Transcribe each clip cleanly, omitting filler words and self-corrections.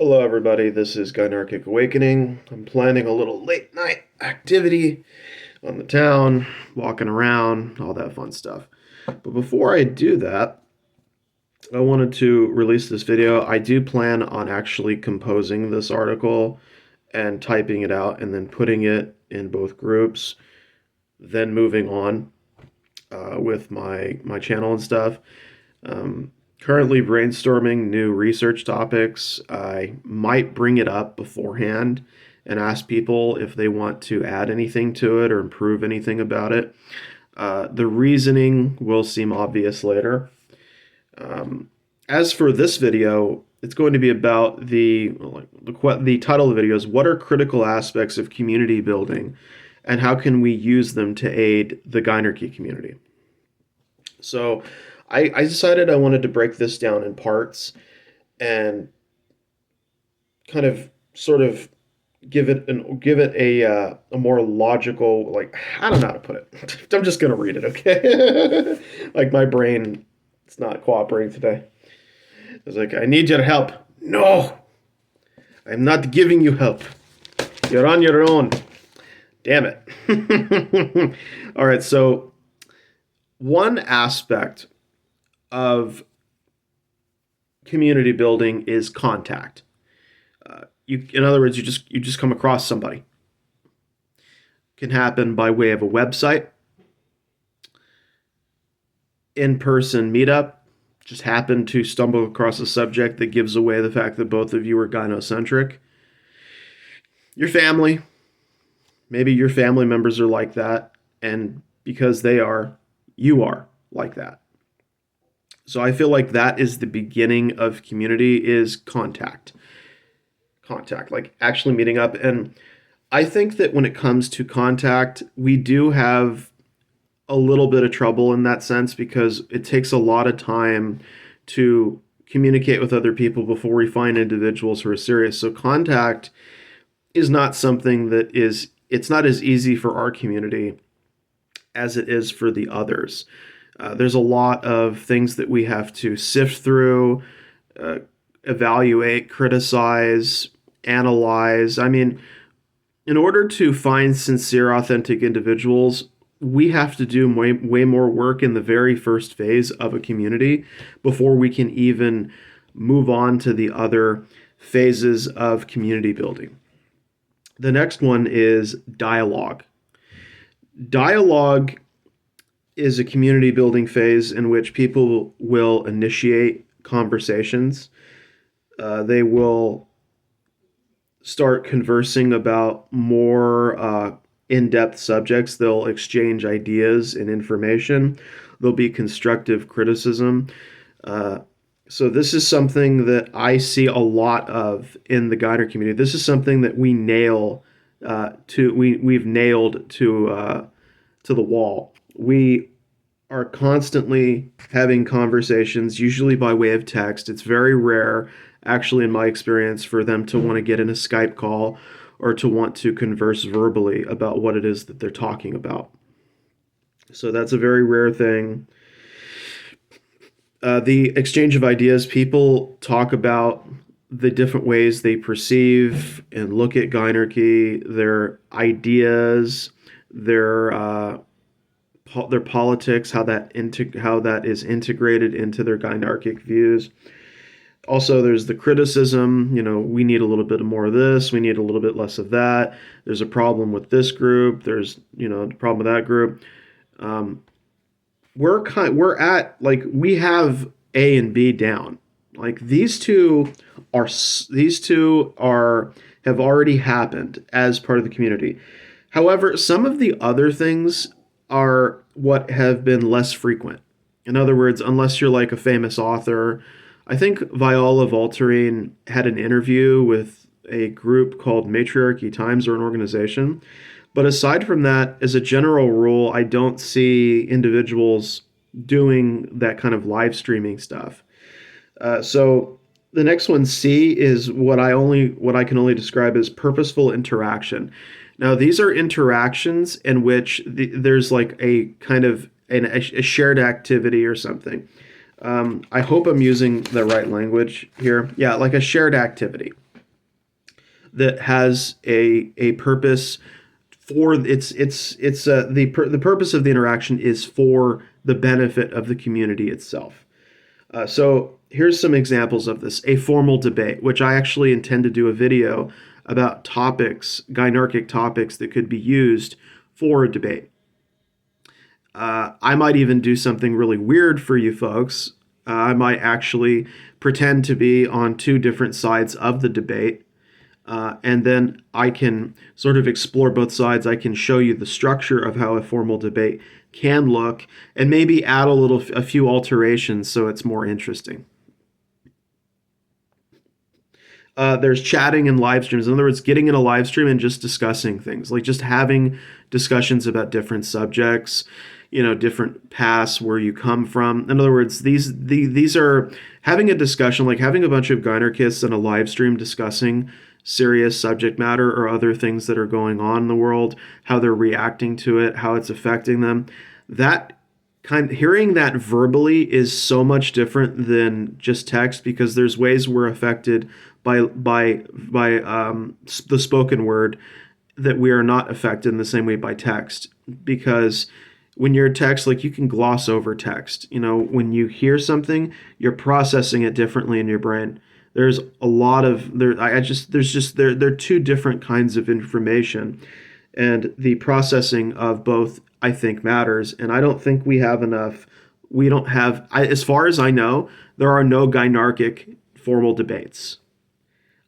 Hello, everybody. This is Gynarchy Awakening. I'm planning a little late night activity on the town, walking around, all that fun stuff. But before I do that, I wanted to release this video. I do plan on actually composing this article and typing it out and then putting it in both groups, then moving on with my channel and stuff. Currently brainstorming new research topics. I might bring it up beforehand and ask people if they want to add anything to it or improve anything about it. The reasoning will seem obvious later. As for this video, it's going to be about the title of the video is what are critical aspects of community building and how can we use them to aid the Gynarchy community. So I decided I wanted to break this down in parts and kind of sort of give it a more logical, like, I don't know how to put it. I'm just gonna read it, okay? Like my brain, it's not cooperating today. It's like, I need your help. No, I'm not giving you help. You're on your own. Damn it. All right, so one aspect of community building is contact. In other words, you just come across somebody. It can happen by way of a website, in-person meetup. Just happen to stumble across a subject that gives away the fact that both of you are gynocentric. Your family, maybe your family members are like that, and because they are, you are like that. So I feel like that is the beginning of community, is contact. Contact, like actually meeting up. And I think that when it comes to contact, we do have a little bit of trouble in that sense because it takes a lot of time to communicate with other people before we find individuals who are serious. So contact is not something that it's not as easy for our community as it is for the others. There's a lot of things that we have to sift through, evaluate, criticize, analyze. I mean, in order to find sincere, authentic individuals, we have to do way more work in the very first phase of a community before we can even move on to the other phases of community building. The next one is dialogue. Dialogue is a community building phase in which people will initiate conversations. They will start conversing about more in-depth subjects. They'll exchange ideas and information. There'll be constructive criticism. So this is something that I see a lot of in the Gynarchy community. This is something that we've nailed to the wall. We are constantly having conversations, usually by way of text. It's very rare, actually, in my experience, for them to want to get in a Skype call or to want to converse verbally about what it is that they're talking about. So that's a very rare thing. The exchange of ideas, people talk about the different ways they perceive and look at Gynarchy, their ideas, their politics, how that is integrated into their Gynarchic views. Also, there's the criticism. We need a little bit more of this. We need a little bit less of that. There's a problem with this group. There's a problem with that group. We have A and B down. Like these two have already happened as part of the community. However, some of the other things are what have been less frequent. In other words, unless you're like a famous author, I think Viola Voltaire had an interview with a group called Matriarchy Times, or an organization. But aside from that, as a general rule, I don't see individuals doing that kind of live streaming stuff. So the next one, C, is what I can only describe as purposeful interaction. Now, these are interactions in which there's like a kind of a shared activity or something. I hope I'm using the right language here. Yeah, like a shared activity. that has a purpose for the purpose of the interaction is for the benefit of the community itself. So here's some examples of this. A formal debate, which I actually intend to do a video about topics, Gynarchic topics that could be used for a debate. I might even do something really weird for you folks. I might actually pretend to be on two different sides of the debate. And then I can sort of explore both sides. I can show you the structure of how a formal debate can look and maybe add a few alterations so it's more interesting. There's chatting and live streams. In other words, getting in a live stream and just discussing things, like just having discussions about different subjects, different paths where you come from. In other words, these are having a discussion, like having a bunch of Gynarchists in a live stream discussing serious subject matter or other things that are going on in the world, how they're reacting to it, how it's affecting them. Hearing that verbally is so much different than just text, because there's ways we're affected by the spoken word that we are not affected in the same way by text. Because when you're text, like, you can gloss over text. When you hear something, you're processing it differently in your brain. There's a lot of they're two different kinds of information, and the processing of both, I think, matters. And I don't think we have enough. We don't have, as far as I know, there are no Gynarchic formal debates.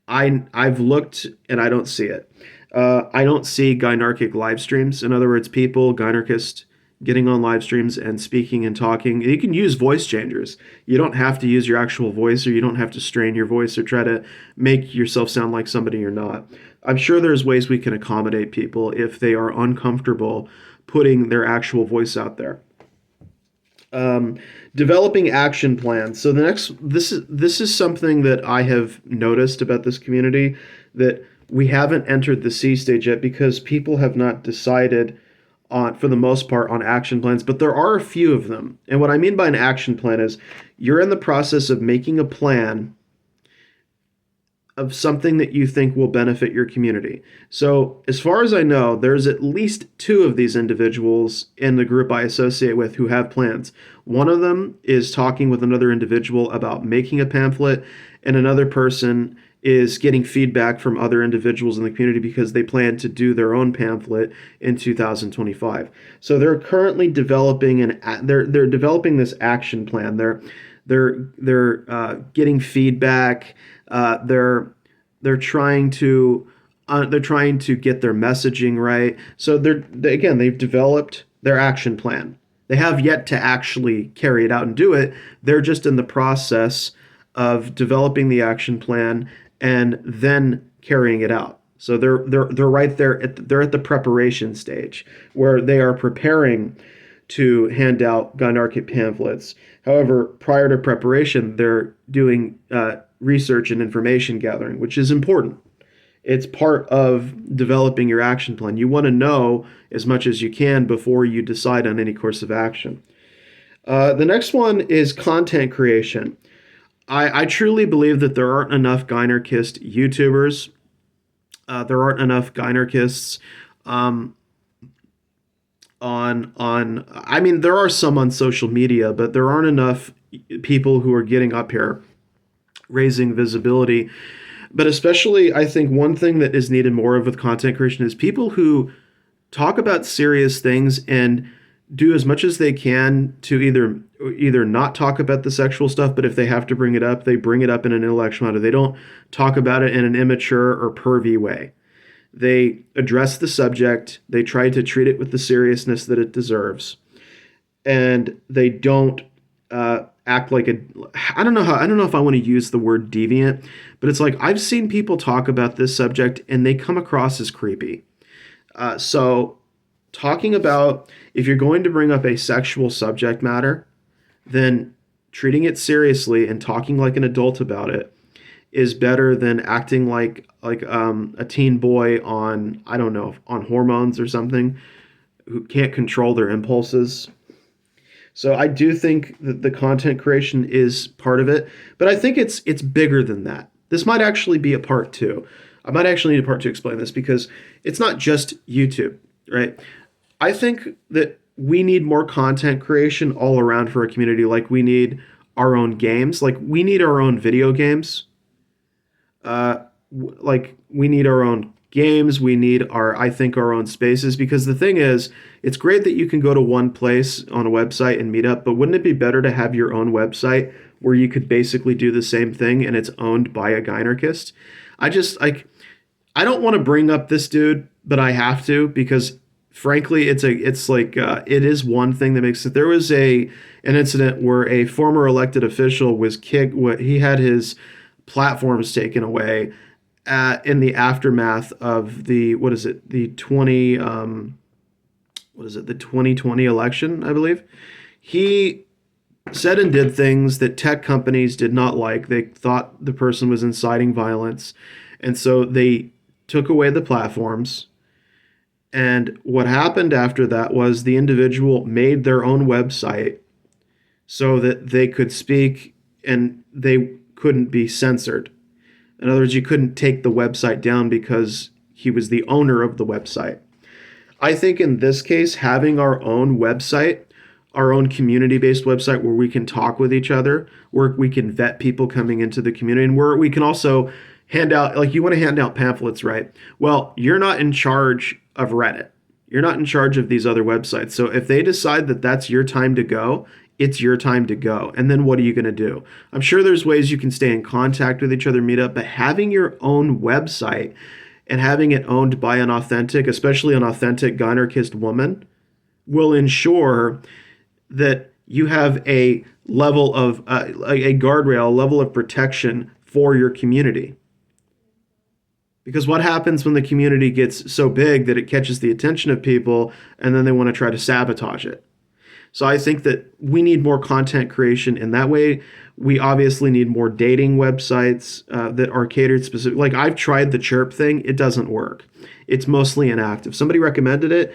I've looked and I don't see it. I don't see Gynarchic live streams. In other words, Gynarchists getting on live streams and speaking and talking. You can use voice changers. You don't have to use your actual voice, or you don't have to strain your voice or try to make yourself sound like somebody you're not. I'm sure there's ways we can accommodate people if they are uncomfortable putting their actual voice out there. Developing action plans. So this is something that I have noticed about this community, that we haven't entered the C stage yet because people have not decided on, for the most part, on action plans, but there are a few of them. And what I mean by an action plan is you're in the process of making a plan of something that you think will benefit your community. So as far as I know, there's at least two of these individuals in the group I associate with who have plans. One of them is talking with another individual about making a pamphlet, and another person is getting feedback from other individuals in the community because they plan to do their own pamphlet in 2025. So they're currently developing they're developing this action plan. They're getting feedback. They're trying to get their messaging right. So they've developed their action plan. They have yet to actually carry it out and do it. They're just in the process of developing the action plan and then carrying it out. So they're right there they're at the preparation stage where they are preparing to hand out Gynarchic pamphlets. However, prior to preparation, they're doing research and information gathering, which is important. It's part of developing your action plan. You want to know as much as you can before you decide on any course of action. The next one is content creation. I truly believe that there aren't enough Gynarchist YouTubers. There aren't enough Gynarchists I mean, there are some on social media, but there aren't enough people who are getting up here, raising visibility. But especially, I think one thing that is needed more of with content creation is people who talk about serious things and do as much as they can to either not talk about the sexual stuff, but if they have to bring it up, they bring it up in an intellectual manner. They don't talk about it in an immature or pervy way. They address the subject. They try to treat it with the seriousness that it deserves, and they don't act like I don't know if I want to use the word deviant, but it's like I've seen people talk about this subject and they come across as creepy. So talking about, if you're going to bring up a sexual subject matter, then treating it seriously and talking like an adult about it is better than acting like a teen boy on, I don't know, on hormones or something, who can't control their impulses. So I do think that the content creation is part of it, but I think it's bigger than that. This might actually be a part two. I might actually need a part two to explain this because it's not just YouTube, right? I think that we need more content creation all around for a community. Like we need our own games. Like we need our own video games. Like we need our own games. We need I think, our own spaces. Because the thing is, it's great that you can go to one place on a website and meet up, but wouldn't it be better to have your own website where you could basically do the same thing and it's owned by a Gynarchist? I just like I don't want to bring up this dude, but I have to because frankly, it is one thing that makes it. There was an incident where a former elected official was kicked. He had his platforms taken away in the aftermath of the the 2020 election, I believe. He said and did things that tech companies did not like. They thought the person was inciting violence, and so they took away the platforms. And what happened after that was the individual made their own website so that they could speak and they couldn't be censored. In other words, you couldn't take the website down because he was the owner of the website. I think in this case, having our own website, our own community-based website where we can talk with each other, where we can vet people coming into the community, and where we can also hand out, like you want to hand out pamphlets, right? Well, you're not in charge of Reddit. You're not in charge of these other websites. So if they decide that that's your time to go, it's your time to go. And then what are you going to do? I'm sure there's ways you can stay in contact with each other, meet up, but having your own website and having it owned by an authentic, especially an authentic Gynarchist woman, will ensure that you have a level of a guardrail, a level of protection for your community. Because what happens when the community gets so big that it catches the attention of people and then they want to try to sabotage it? So I think that we need more content creation in that way. We obviously need more dating websites that are catered specific. Like I've tried the Chirp thing. It doesn't work. It's mostly inactive. Somebody recommended it.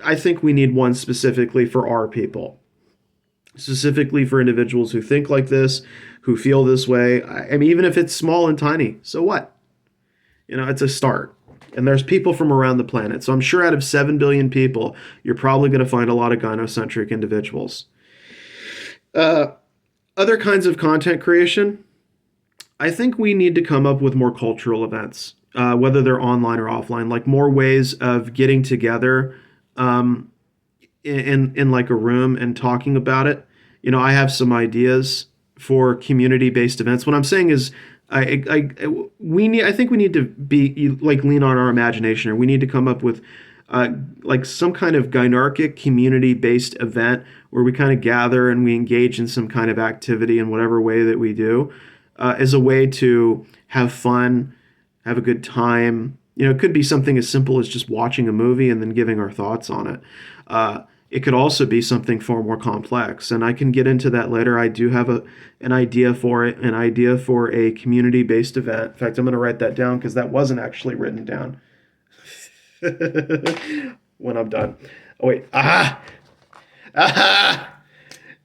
I think we need one specifically for our people. Specifically for individuals who think like this, who feel this way. I mean, even if it's small and tiny, so what? You know, it's a start. And there's people from around the planet. So I'm sure out of 7 billion people, you're probably going to find a lot of gynocentric individuals. Other kinds of content creation, I think we need to come up with more cultural events, whether they're online or offline, like more ways of getting together in like a room and talking about it. You know, I have some ideas for community-based events. What I'm saying is, I think we need to be like lean on our imagination, or we need to come up with like some kind of Gynarchic community-based event where we kind of gather and we engage in some kind of activity in whatever way that we do, as a way to have fun, have a good time. You know, it could be something as simple as just watching a movie and then giving our thoughts on it. It could also be something far more complex, and I can get into that later. I do have an idea for it, an idea for a community-based event. In fact, I'm going to write that down because that wasn't actually written down when I'm done. Oh, wait. Aha!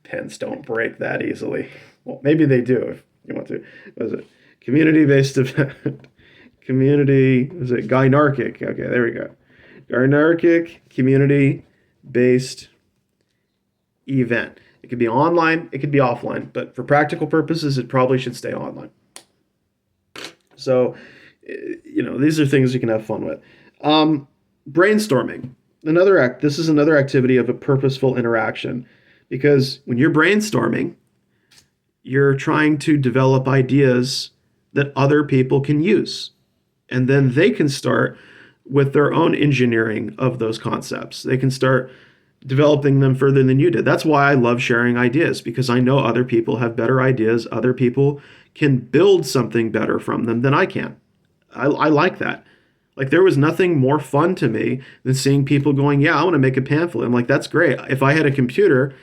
Pens don't break that easily. Well, maybe they do if you want to. What is it? Community-based event. Is it Gynarchic? Okay, there we go. Gynarchic community-based event. It could be online, it could be offline, but for practical purposes, it probably should stay online. So, you know, these are things you can have fun with. Brainstorming. This is another activity of a purposeful interaction, because when you're brainstorming, you're trying to develop ideas that other people can use. And then they can start with their own engineering of those concepts. They can start developing them further than you did. That's why I love sharing ideas, because I know other people have better ideas. Other people can build something better from them than I can. I like that. Like, there was nothing more fun to me than seeing people going, yeah, I want to make a pamphlet. I'm like, that's great. If I had a computer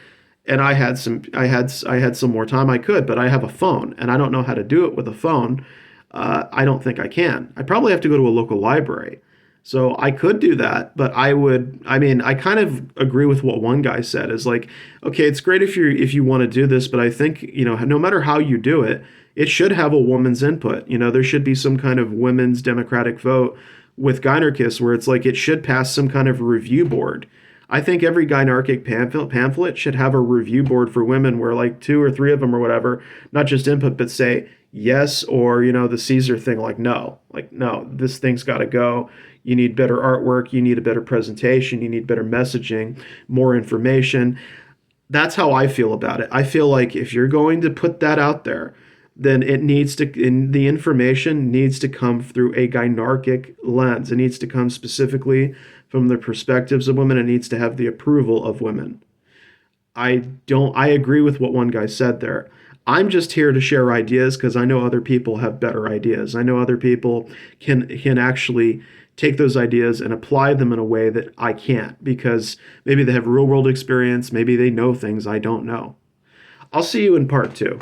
and I had some more time, I could, but I have a phone and I don't know how to do it with a phone. I don't think I can. I probably have to go to a local library. So I could do that, but I mean, I kind of agree with what one guy said is like, okay, it's great if you want to do this, but I think, no matter how you do it, it should have a woman's input. There should be some kind of women's democratic vote with Gynarchist where it's like it should pass some kind of review board. I think every Gynarchic pamphlet should have a review board for women where like two or three of them or whatever, not just input, but say yes or, the Caesar thing, like, no, this thing's got to go. You need better artwork. You need a better presentation. You need better messaging, more information. That's how I feel about it. I feel like if you're going to put that out there, then the information needs to come through a Gynarchic lens. It needs to come specifically from the perspectives of women. It needs to have the approval of women. I agree with what one guy said there. I'm just here to share ideas because I know other people have better ideas. I know other people can actually take those ideas and apply them in a way that I can't because maybe they have real world experience, maybe they know things I don't know. I'll see you in part 2.